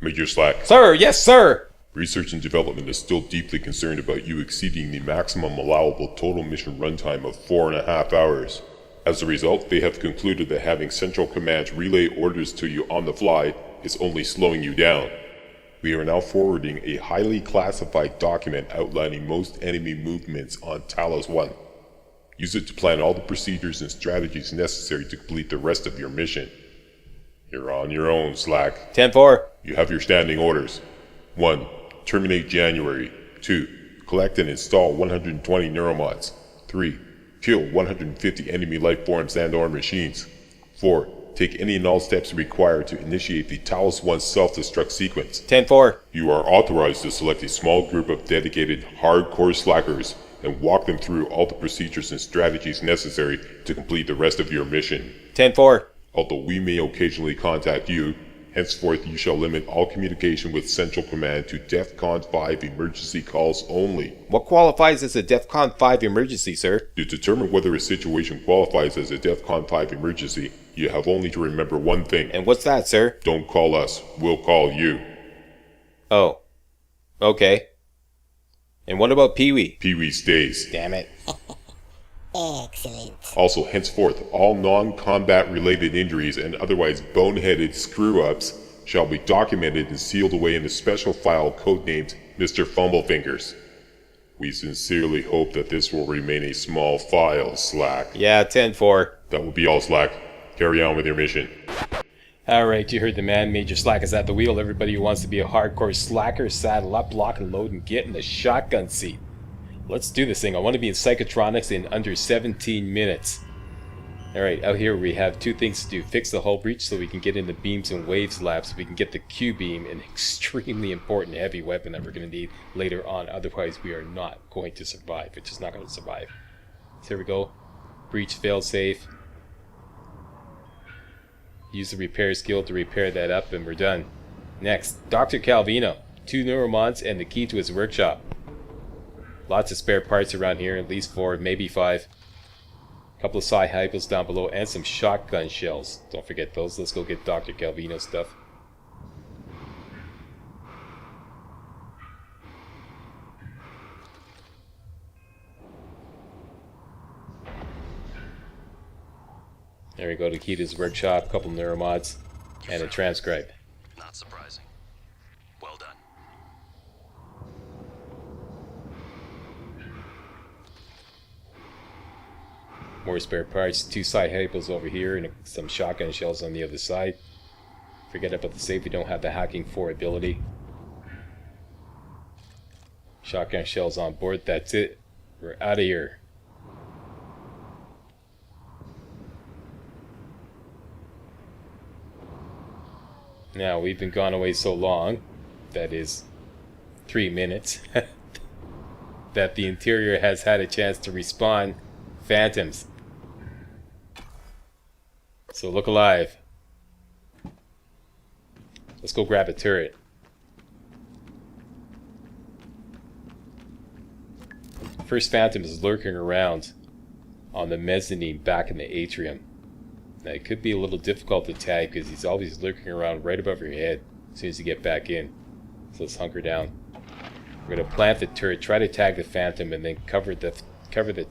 Major Slack. Sir, yes, sir! Research and Development is still deeply concerned about you exceeding the maximum allowable total mission runtime of 4.5 hours. As a result, they have concluded that having Central Command relay orders to you on the fly is only slowing you down. We are now forwarding a highly classified document outlining most enemy movements on Talos 1. Use it to plan all the procedures and strategies necessary to complete the rest of your mission. You're on your own, Slack. 10-4. You have your standing orders. 1. Terminate January. 2. Collect and install 120 neuromods. 3. Kill 150 enemy life forms and/or machines. 4. Take any and all steps required to initiate the Talos 1 self-destruct sequence. 10-4. You are authorized to select a small group of dedicated, hardcore slackers and walk them through all the procedures and strategies necessary to complete the rest of your mission. 10-4. Although we may occasionally contact you, henceforth you shall limit all communication with Central Command to DEFCON 5 emergency calls only. What qualifies as a DEFCON 5 emergency, sir? To determine whether a situation qualifies as a DEFCON 5 emergency, you have only to remember one thing. And what's that, sir? Don't call us, we'll call you. Oh. Okay. And what about Pee-wee? Pee-wee stays. Damn it. Excellent. Also, henceforth, all non-combat related injuries and otherwise boneheaded screw-ups shall be documented and sealed away in a special file codenamed Mr. Fumblefingers. We sincerely hope that this will remain a small file, Slack. Yeah, 10-4. That will be all, Slack. Carry on with your mission. Alright, you heard the man. Major Slack is at the wheel. Everybody who wants to be a hardcore slacker, saddle up, lock and load, and get in the shotgun seat. Let's do this thing. I want to be in Psychotronics in under 17 minutes. Alright, out here we have two things to do. Fix the hull breach so we can get in the beams and waves lab so we can get the Q-beam, an extremely important heavy weapon that we're going to need later on. Otherwise we are not going to survive. We're just not going to survive. So here we go. Breach failsafe. Use the repair skill to repair that up and we're done. Next, Dr. Calvino. 2 neuromods and the key to his workshop. Lots of spare parts around here, at least 4, maybe 5. A couple of psi-hypos down below and some shotgun shells. Don't forget those. Let's go get Dr. Calvino's stuff. There we go, the key to his workshop, a couple neuromods, and a transcribe. Not surprising. Well done. More spare parts, 2 psi-hypos over here, and some shotgun shells on the other side. Forget about the safe, we don't have the hacking 4 ability. Shotgun shells on board, that's it. We're out of here. Now, we've been gone away so long, that is 3 minutes, that the interior has had a chance to respawn phantoms. So look alive. Let's go grab a turret. First phantom is lurking around on the mezzanine back in the atrium. Now it could be a little difficult to tag because he's always lurking around right above your head as soon as you get back in. So let's hunker down. We're going to plant the turret, try to tag the phantom, and then cover the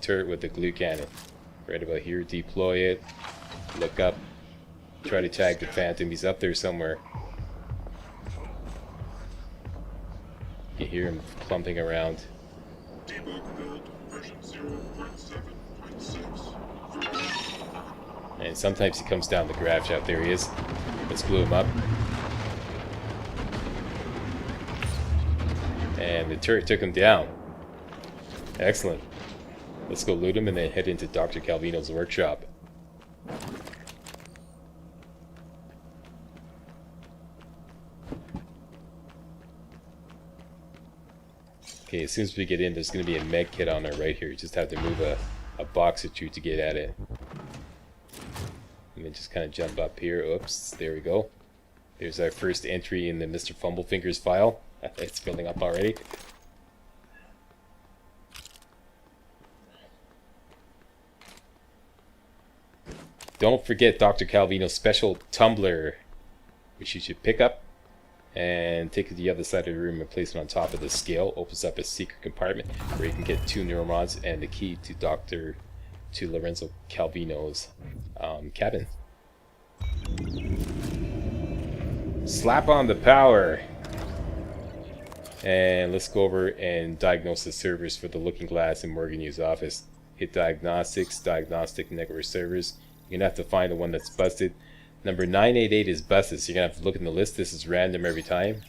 turret with the glue cannon. Right about here, deploy it, look up, try to tag the phantom. He's up there somewhere. You can hear him clumping around. Debug build version 0.7.6. And sometimes he comes down the grav shaft. There he is. Let's glue him up. And the turret took him down. Excellent. Let's go loot him and then head into Dr. Calvino's workshop. Okay, as soon as we get in, there's going to be a med kit on our right here. You just have to move a box or two to get at it. And then just kind of jump up here. Oops, there we go. There's our first entry in the Mr. Fumblefingers file. It's filling up already. Don't forget Dr. Calvino's special tumbler, which you should pick up and take it to the other side of the room and place it on top of the scale. Opens up a secret compartment where you can get 2 neuromods and the key to Lorenzo Calvino's cabin. Slap on the power, and let's go over and diagnose the servers for the Looking Glass in Morgan U's office. Hit diagnostics, diagnostic network servers. You're gonna have to find the one that's busted. Number 988 is busted, so you're gonna have to look in the list. This is random every time.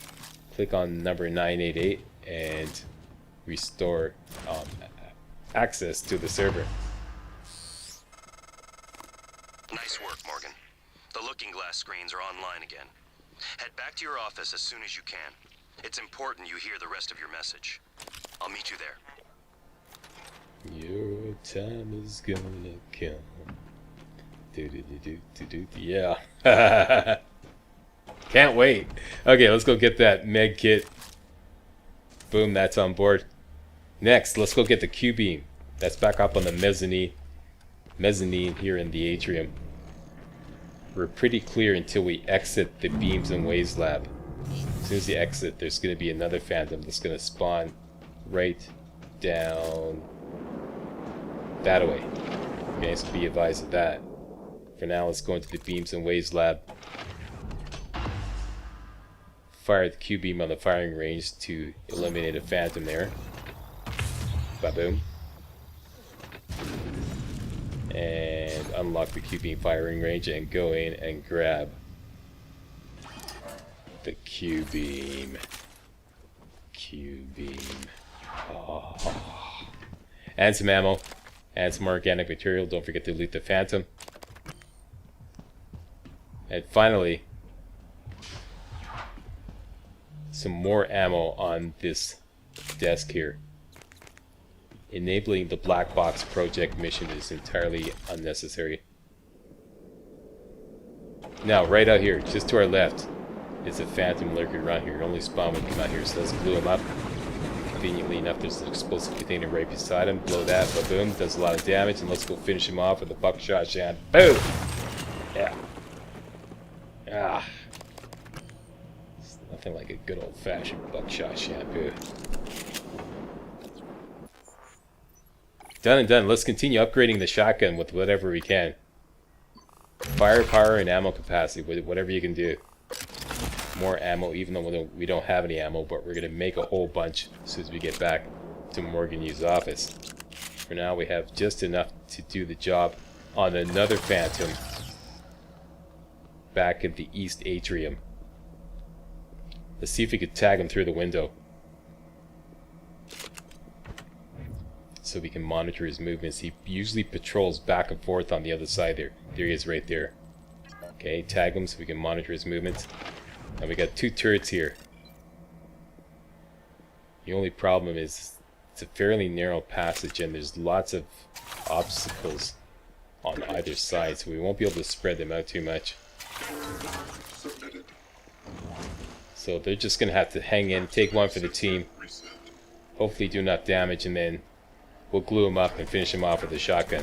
Click on number 988 and restore access to the server. Nice work, Morgan. The Looking Glass screens are online again. Head back to your office as soon as you can. It's important you hear the rest of your message. I'll meet you there. Your time is gonna come. Yeah. Can't wait. Okay, let's go get that med kit. Boom, that's on board. Next, let's go get the Q-beam. That's back up on the mezzanine here in the atrium. We're pretty clear until we exit the Beams and Waves lab. As soon as you exit, there's going to be another phantom that's going to spawn right down that way. Okay, so be advised of that. For now, let's go into the Beams and Waves lab. Fire the Q-beam on the firing range to eliminate a phantom there. Ba-boom. And unlock the Q-beam firing range and go in and grab the Q-beam. Q-beam. Oh. And some ammo. And some organic material. Don't forget to loot the phantom. And finally, some more ammo on this desk here. Enabling the Black Box Project mission is entirely unnecessary. Now, right out here, just to our left, is a phantom lurking around here. It only spawn when you come out here, so let's glue him up. Conveniently enough, there's an explosive container right beside him. Blow that, boom, does a lot of damage, and let's go finish him off with a buckshot shot. Boom! Yeah. Ah. It's nothing like a good old-fashioned buckshot shampoo. Done and done. Let's continue upgrading the shotgun with whatever we can. Firepower and ammo capacity, whatever you can do. More ammo, even though we don't have any ammo, but we're going to make a whole bunch as soon as we get back to Morgan U's office. For now, we have just enough to do the job on another phantom back at the East Atrium. Let's see if we could tag him through the window, so we can monitor his movements. He usually patrols back and forth on the other side there. There he is right there. Okay, tag him so we can monitor his movements. And we got 2 turrets here. The only problem is it's a fairly narrow passage and there's lots of obstacles on either side, so we won't be able to spread them out too much. So they're just going to have to hang in, take one for the team, hopefully do enough damage, and then we'll glue him up and finish him off with a shotgun.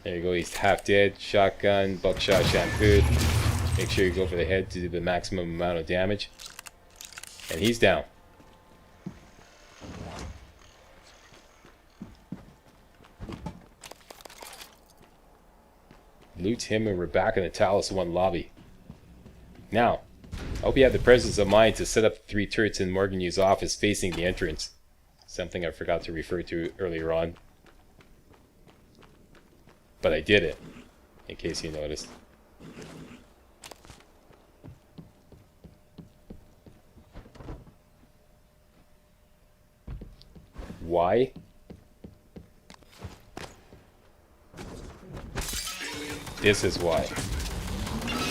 There you go, he's half dead. Shotgun, buckshot shampoo. Make sure you go for the head to do the maximum amount of damage. And he's down. Loot him and we're back in the Talos 1 lobby. Now, I hope you have the presence of mind to set up the 3 turrets in Morgan U's office facing the entrance. Something I forgot to refer to earlier on. But I did it, in case you noticed. Why? This is why.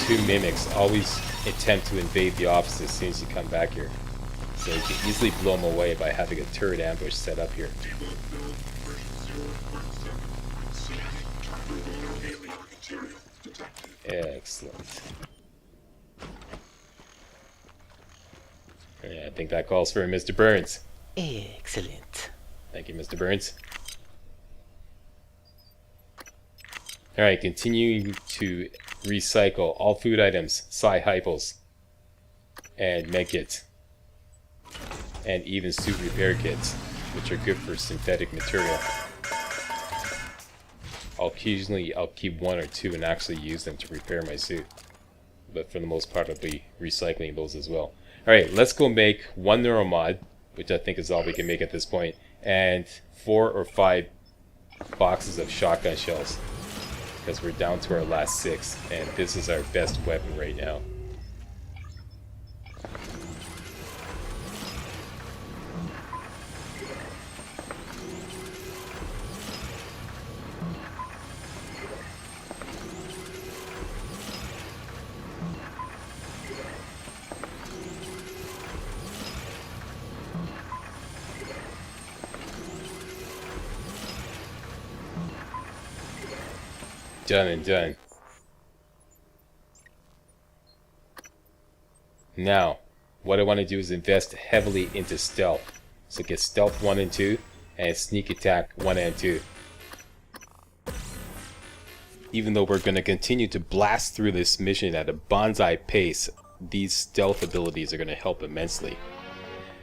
2 mimics always attempt to invade the office as soon as you come back here. So you can easily blow them away by having a turret ambush set up here. Excellent. Yeah, I think that calls for Mr. Burns. Excellent. Thank you, Mr. Burns. Alright, continuing to recycle all food items, Psi-Hypos, and medkits, and even suit repair kits, which are good for synthetic material. Occasionally I'll keep one or two and actually use them to repair my suit, but for the most part I'll be recycling those as well. Alright, let's go make one neuromod, which I think is all we can make at this point, and 4 or 5 boxes of shotgun shells, because we're down to our last 6, and this is our best weapon right now. Done and done. Now, what I want to do is invest heavily into stealth. So get stealth 1 and 2, and sneak attack 1 and 2. Even though we're going to continue to blast through this mission at a Banzai pace, these stealth abilities are going to help immensely.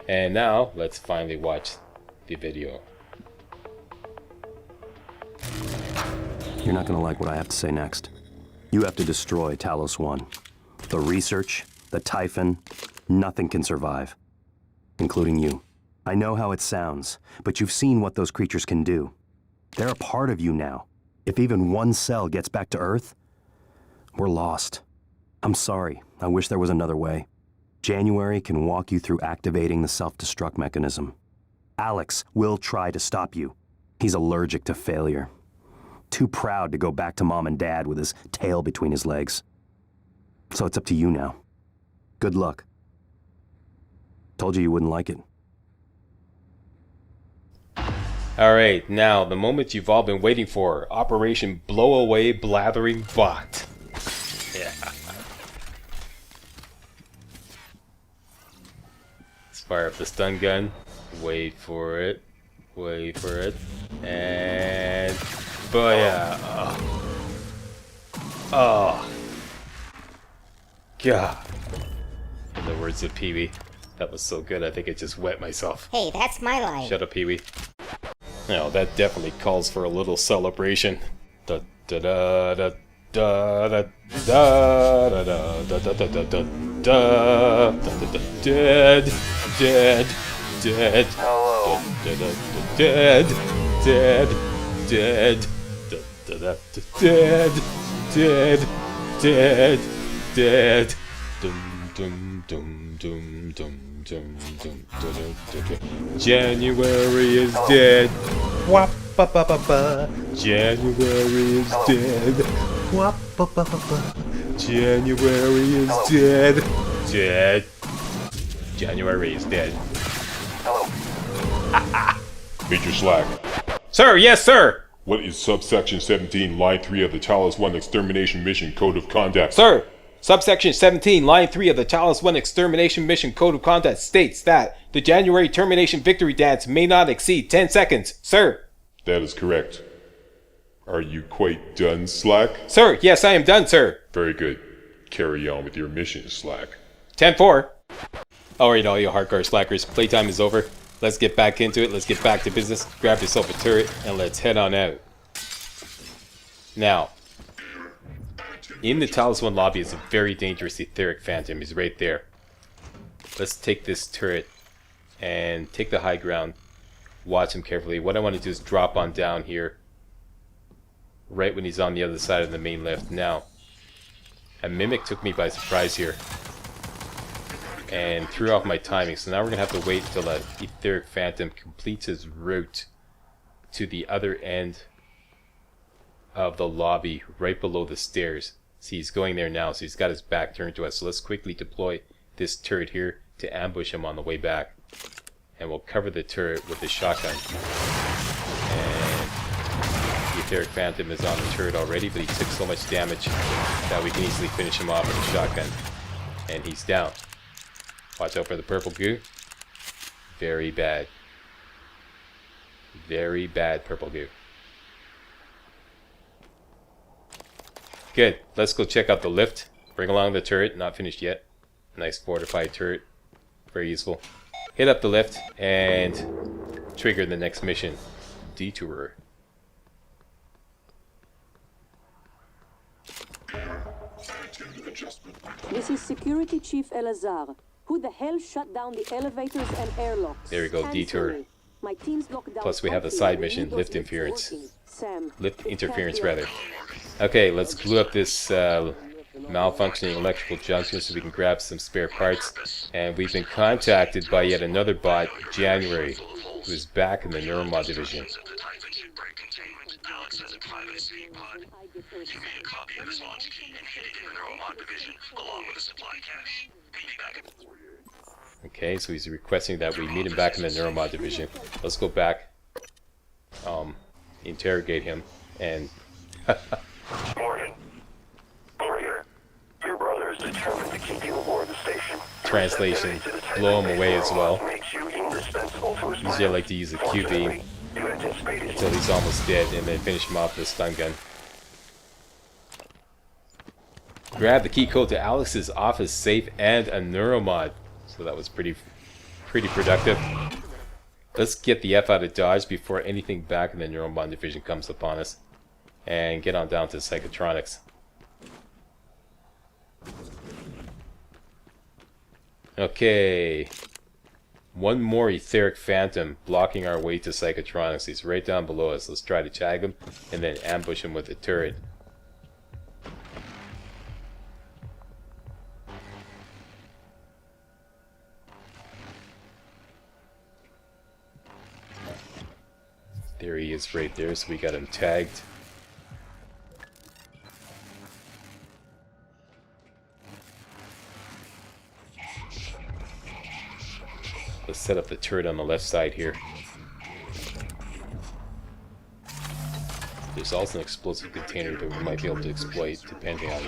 And now, let's finally watch the video. You're not gonna like what I have to say next. You have to destroy Talos 1. The research, the Typhon, nothing can survive. Including you. I know how it sounds, but you've seen what those creatures can do. They're a part of you now. If even one cell gets back to Earth, we're lost. I'm sorry. I wish there was another way. January can walk you through activating the self-destruct mechanism. Alex will try to stop you. He's allergic to failure. Too proud to go back to Mom and Dad with his tail between his legs. So it's up to you now. Good luck. Told you wouldn't like it. Alright, now the moment you've all been waiting for. Operation Blow Away Blathering Bot. Yeah. Let's fire up the stun gun. Wait for it. Wait for it. And... booyah. Oh. God. In the words of Pee-wee. That was so good, I think I just wet myself. Hey, that's my line. Shut up, Pee-wee. No, that definitely calls for a little celebration. Da da da da da da da da da da da da da da da. Dead, dead, dead. Hello. Dead, dead, dead. Dead, dead, dead, dead. Dum dum dum dum dum dum dum dum. January is dead. Wap ba ba ba ba. January is dead. Wap ba ba ba ba. January is dead. Dead. January is dead. Major Slack, Sir, yes, sir. what is subsection 17, line 3 of the Talos 1 extermination mission code of conduct? Sir, subsection 17, line 3 of the Talos 1 extermination mission code of conduct states that the January termination victory dance may not exceed 10 seconds. Sir. That is correct. Are you quite done, Slack? Sir, yes, I am done, sir. Very good. Carry on with your mission, Slack. 10-4. Alright, all you hardcore slackers, playtime is over. Let's get back into it. Let's get back to business. Grab yourself a turret and let's head on out. Now, in the Talos 1 lobby is a very dangerous etheric phantom. He's right there. Let's take this turret and take the high ground. Watch him carefully. What I want to do is drop on down here. Right when he's on the other side of the main lift. Now, a mimic took me by surprise here and threw off my timing, so now we're gonna have to wait until that etheric phantom completes his route to the other end of the lobby, right below the stairs. See, he's going there now, so he's got his back turned to us. So let's quickly deploy this turret here to ambush him on the way back, and we'll cover the turret with the shotgun. And the etheric phantom is on the turret already, but he took so much damage that we can easily finish him off with a shotgun, and he's down. Watch out for the purple goo. Very bad. Very bad purple goo. Good. Let's go check out the lift. Bring along the turret. Not finished yet. Nice fortified turret. Very useful. Hit up the lift and trigger the next mission. Detour. This is Security Chief Elazar. Who the hell shut down the elevators and airlocks? There we go, detour. My team's locked down. Plus we have a side mission, lift interference. Lift interference rather. Okay, let's glue up this malfunctioning electrical junction so we can grab some spare parts. And we've been contacted by yet another bot, January, who is back in the neuromod division. Alex has a private escape pod. Give me a copy of his launch key and hit it in the neuromod division, along with a supply cache. Meet me back at... Okay, so he's requesting that we meet him back in the neuromod division. Let's go back, interrogate him, and... Morgan, over here. Your brother is determined to keep you aboard the station. Translation, blow him away as well. Makes you indispensable to his Usually I like to use a QB until he's almost dead, and then finish him off with a stun gun. Grab the key code to Alex's office safe and a neuromod. So that was pretty productive. Let's get the F out of Dodge before anything back in the neuromod division comes upon us. And get on down to Psychotronics. Okay. One more etheric phantom blocking our way to Psychotronics. He's right down below us. Let's try to tag him and then ambush him with the turret. There he is right there, so we got him tagged. Let's set up the turret on the left side here. There's also an explosive container that we might be able to exploit depending on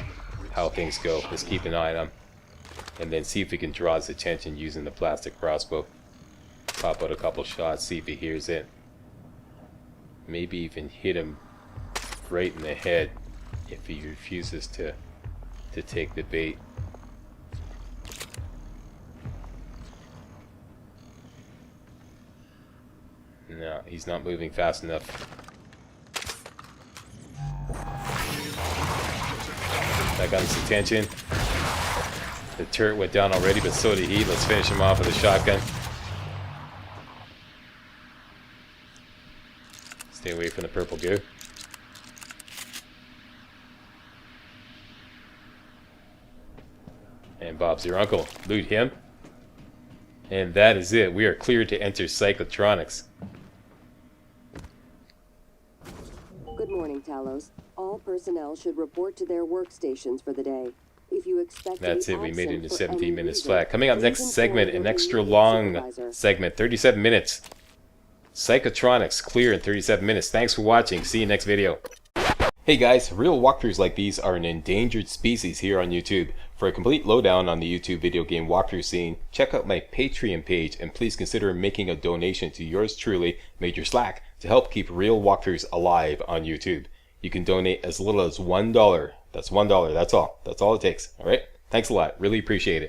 how things go. Let's keep an eye on him. And then see if we can draw his attention using the plastic crossbow. Pop out a couple shots, see if he hears it. Maybe even hit him right in the head if he refuses to take the bait. No, he's not moving fast enough. That got his attention. The turret went down already, but so did he. Let's finish him off with a shotgun. Stay away from the purple goo. And Bob's your uncle. Loot him. And that is it. We are cleared to enter Psychotronics. Good morning, Talos. All personnel should report to their workstations for the day. If you expect That's it. We made it into 17 minutes flat. Coming up next segment, an extra long segment, 37 minutes. Psychotronics clear in 37 minutes. Thanks for watching. See you next video. Hey guys, real walkthroughs like these are an endangered species here on YouTube. For a complete lowdown on the YouTube video game walkthrough scene, check out my Patreon page and please consider making a donation to yours truly, Major Slack, to help keep real walkthroughs alive on YouTube. You can donate as little as $1. That's $1, that's all. That's all it takes, alright? Thanks a lot, really appreciate it.